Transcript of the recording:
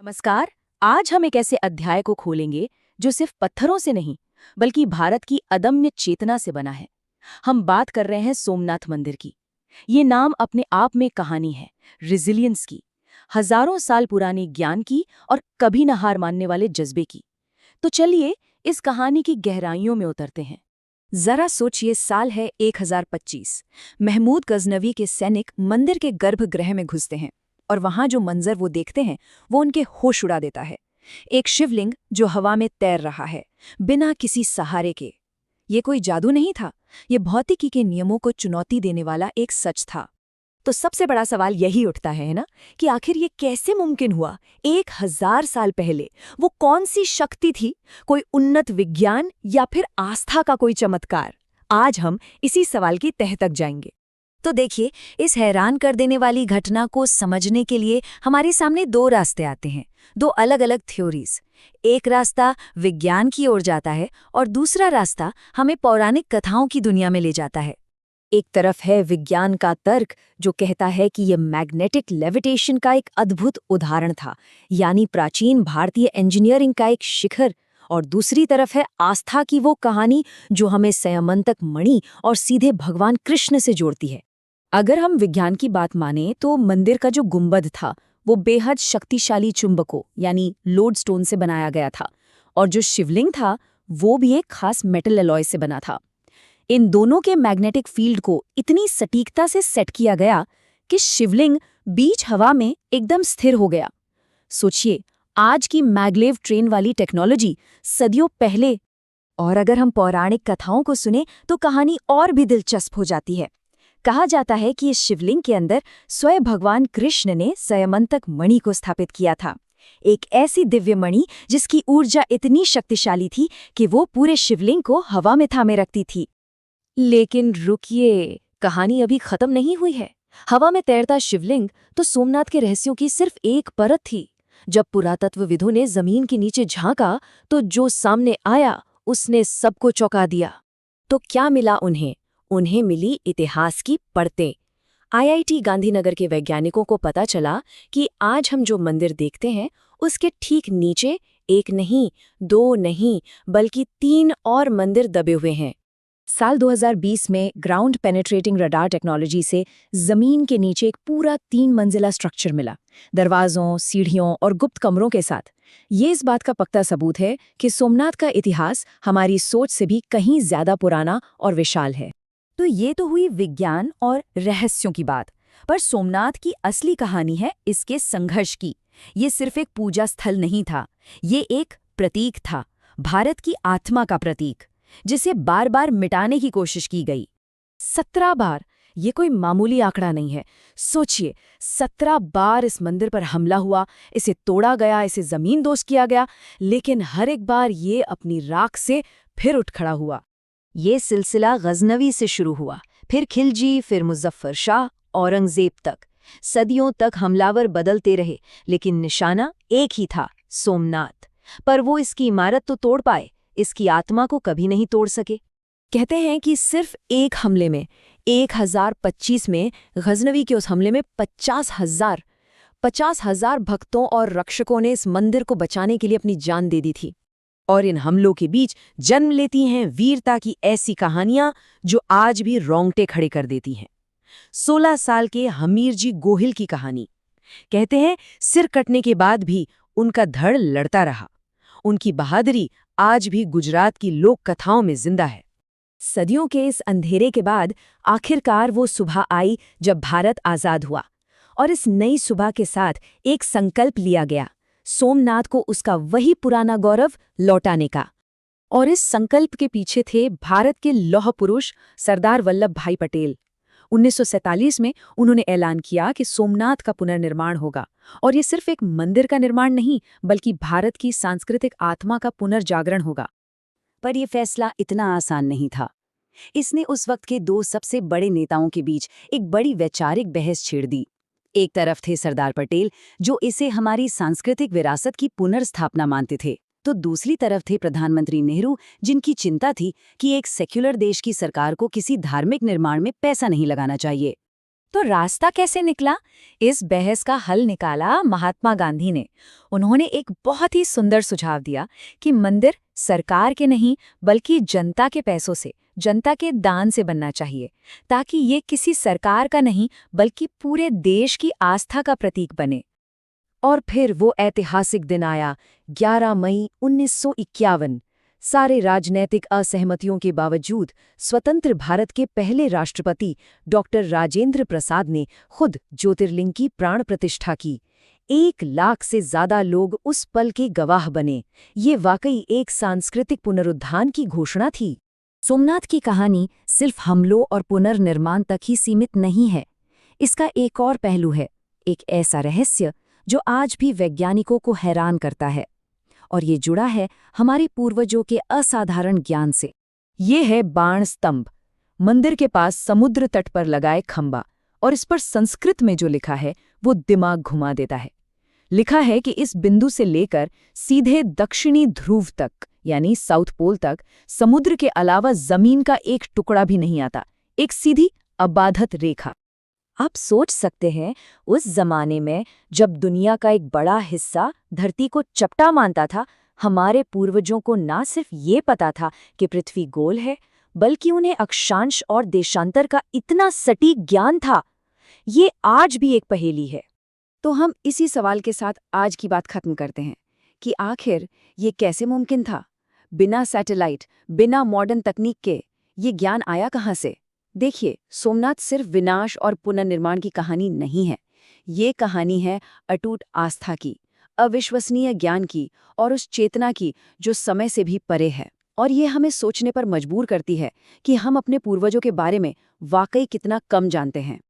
नमस्कार। आज हम एक ऐसे अध्याय को खोलेंगे जो सिर्फ पत्थरों से नहीं बल्कि भारत की अदम्य चेतना से बना है। हम बात कर रहे हैं सोमनाथ मंदिर की। ये नाम अपने आप में कहानी है, रिजिलियंस की, हजारों साल पुरानी ज्ञान की और कभी न हार मानने वाले जज्बे की। तो चलिए इस कहानी की गहराइयों में उतरते हैं। जरा सोचिए, साल है 1025। महमूद गजनवी के सैनिक मंदिर के गर्भगृह में घुसते हैं और वहां जो मंजर वो देखते हैं वो उनके होश उड़ा देता है। एक शिवलिंग जो हवा में तैर रहा है, बिना किसी सहारे के। ये कोई जादू नहीं था, ये भौतिकी के नियमों को चुनौती देने वाला एक सच था। तो सबसे बड़ा सवाल यही उठता है ना कि आखिर ये कैसे मुमकिन हुआ? 1000 साल पहले वो कौन सी शक्ति थी? कोई उन्नत विज्ञान या फिर आस्था का कोई चमत्कार? आज हम इसी सवाल की तह तक जाएंगे। तो देखिए, इस हैरान कर देने वाली घटना को समझने के लिए हमारे सामने दो रास्ते आते हैं, दो अलग अलग थ्योरीज। एक रास्ता विज्ञान की ओर जाता है और दूसरा रास्ता हमें पौराणिक कथाओं की दुनिया में ले जाता है। एक तरफ है विज्ञान का तर्क जो कहता है कि यह मैग्नेटिक लेविटेशन का एक अद्भुत उदाहरण था, यानी प्राचीन भारतीय इंजीनियरिंग का एक शिखर। और दूसरी तरफ है आस्था की वो कहानी जो हमें संयमंतक मणि और सीधे भगवान कृष्ण से जोड़ती है। अगर हम विज्ञान की बात माने तो मंदिर का जो गुंबद था वो बेहद शक्तिशाली चुंबकों यानी लोडस्टोन से बनाया गया था, और जो शिवलिंग था वो भी एक खास मेटल अलॉय से बना था। इन दोनों के मैग्नेटिक फील्ड को इतनी सटीकता से सेट किया गया कि शिवलिंग बीच हवा में एकदम स्थिर हो गया। सोचिए, आज की मैगलेव ट्रेन वाली टेक्नोलॉजी सदियों पहले। और अगर हम पौराणिक कथाओं को सुने तो कहानी और भी दिलचस्प हो जाती है। कहा जाता है कि इस शिवलिंग के अंदर स्वयं भगवान कृष्ण ने संयमंतक मणि को स्थापित किया था, एक ऐसी दिव्य मणि जिसकी ऊर्जा इतनी शक्तिशाली थी कि वो पूरे शिवलिंग को हवा में थामे रखती थी। लेकिन रुकिए, कहानी अभी खत्म नहीं हुई है। हवा में तैरता शिवलिंग तो सोमनाथ के रहस्यों की सिर्फ एक परत थी। जब पुरातत्वविदों ने जमीन के नीचे झांका तो जो सामने आया उसने सबको चौंका दिया। तो क्या मिला उन्हें? उन्हें मिली इतिहास की परतें। आईआईटी गांधीनगर के वैज्ञानिकों को पता चला कि आज हम जो मंदिर देखते हैं उसके ठीक नीचे एक नहीं, दो नहीं, बल्कि 3 और मंदिर दबे हुए हैं। साल 2020 में ग्राउंड पेनेट्रेटिंग रडार टेक्नोलॉजी से जमीन के नीचे एक पूरा 3 मंजिला स्ट्रक्चर मिला, दरवाजों, सीढ़ियों और गुप्त कमरों के साथ। ये इस बात का पक्का सबूत है कि सोमनाथ का इतिहास हमारी सोच से भी कहीं ज्यादा पुराना और विशाल है। तो ये तो हुई विज्ञान और रहस्यों की बात, पर सोमनाथ की असली कहानी है इसके संघर्ष की। ये सिर्फ एक पूजा स्थल नहीं था, ये एक प्रतीक था, भारत की आत्मा का प्रतीक, जिसे बार बार मिटाने की कोशिश की गई। 17 बार, ये कोई मामूली आंकड़ा नहीं है। सोचिए, 17 बार इस मंदिर पर हमला हुआ, इसे तोड़ा गया, इसे जमींदोज किया गया, लेकिन हर एक बार ये अपनी राख से फिर उठ खड़ा हुआ। ये सिलसिला गजनवी से शुरू हुआ, फिर खिलजी, फिर मुजफ्फर शाह, औरंगजेब तक। सदियों तक हमलावर बदलते रहे, लेकिन निशाना एक ही था, सोमनाथ। पर वो इसकी इमारत तो तोड़ पाए, इसकी आत्मा को कभी नहीं तोड़ सके। कहते हैं कि सिर्फ एक हमले में 1025 में गजनवी के उस हमले में 50,000 भक्तों और रक्षकों ने इस मंदिर को बचाने के लिए अपनी जान दे दी थी। और इन हमलों के बीच जन्म लेती हैं वीरता की ऐसी कहानियां जो आज भी रोंगटे खड़े कर देती हैं। 16 साल के हमीरजी गोहिल की कहानी। कहते हैं सिर कटने के बाद भी उनका धड़ लड़ता रहा। उनकी बहादुरी आज भी गुजरात की लोक कथाओं में जिंदा है। सदियों के इस अंधेरे के बाद आखिरकार वो सुबह आई जब भारत आजाद हुआ, और इस नई सुबह के साथ एक संकल्प लिया गया, सोमनाथ को उसका वही पुराना गौरव लौटाने का। और इस संकल्प के पीछे थे भारत के लौह पुरुष सरदार वल्लभ भाई पटेल। 1947 में उन्होंने ऐलान किया कि सोमनाथ का पुनर्निर्माण होगा, और ये सिर्फ एक मंदिर का निर्माण नहीं बल्कि भारत की सांस्कृतिक आत्मा का पुनर्जागरण होगा। पर यह फैसला इतना आसान नहीं था। इसने उस वक्त के दो सबसे बड़े नेताओं के बीच एक बड़ी वैचारिक बहस छेड़ दी। एक तरफ थे सरदार पटेल, जो इसे हमारी सांस्कृतिक विरासत की पुनर्स्थापना मानते थे, तो दूसरी तरफ थे प्रधानमंत्री नेहरू, जिनकी चिंता थी कि एक सेक्युलर देश की सरकार को किसी धार्मिक निर्माण में पैसा नहीं लगाना चाहिए। तो रास्ता कैसे निकला? इस बहस का हल निकाला महात्मा गांधी ने। उन्होंने एक बहुत ही सुंदर सुझाव दिया कि मंदिर सरकार के नहीं बल्कि जनता के पैसों से, जनता के दान से बनना चाहिए, ताकि ये किसी सरकार का नहीं बल्कि पूरे देश की आस्था का प्रतीक बने। और फिर वो ऐतिहासिक दिन आया, 11 मई 1951। सारे राजनैतिक असहमतियों के बावजूद स्वतंत्र भारत के पहले राष्ट्रपति डॉक्टर राजेंद्र प्रसाद ने खुद ज्योतिर्लिंग की प्राण प्रतिष्ठा की। 1 लाख से ज्यादा लोग उस पल के गवाह बने। ये वाकई एक सांस्कृतिक पुनरुत्थान की घोषणा थी। सोमनाथ की कहानी सिर्फ हमलों और पुनर्निर्माण तक ही सीमित नहीं है। इसका एक और पहलू है, एक ऐसा रहस्य जो आज भी वैज्ञानिकों को हैरान करता है, और ये जुड़ा है हमारे पूर्वजों के असाधारण ज्ञान से। ये है बाण स्तंभ, मंदिर के पास समुद्र तट पर लगाए खंबा, और इस पर संस्कृत में जो लिखा है वो दिमाग घुमा देता है। लिखा है कि इस बिंदु से लेकर सीधे दक्षिणी ध्रुव तक यानी साउथ पोल तक समुद्र के अलावा जमीन का एक टुकड़ा भी नहीं आता, एक सीधी अबाधत रेखा। आप सोच सकते हैं, उस जमाने में जब दुनिया का एक बड़ा हिस्सा धरती को चपटा मानता था, हमारे पूर्वजों को ना सिर्फ ये पता था कि पृथ्वी गोल है, बल्कि उन्हें अक्षांश और देशांतर का इतना सटीक ज्ञान था। ये आज भी एक पहेली है। तो हम इसी सवाल के साथ आज की बात खत्म करते हैं कि आखिर ये कैसे मुमकिन था? बिना सैटेलाइट, बिना मॉडर्न तकनीक के ये ज्ञान आया कहाँ से? देखिए, सोमनाथ सिर्फ विनाश और पुनर्निर्माण की कहानी नहीं है। ये कहानी है अटूट आस्था की, अविश्वसनीय ज्ञान की और उस चेतना की जो समय से भी परे है। और ये हमें सोचने पर मजबूर करती है कि हम अपने पूर्वजों के बारे में वाकई कितना कम जानते हैं।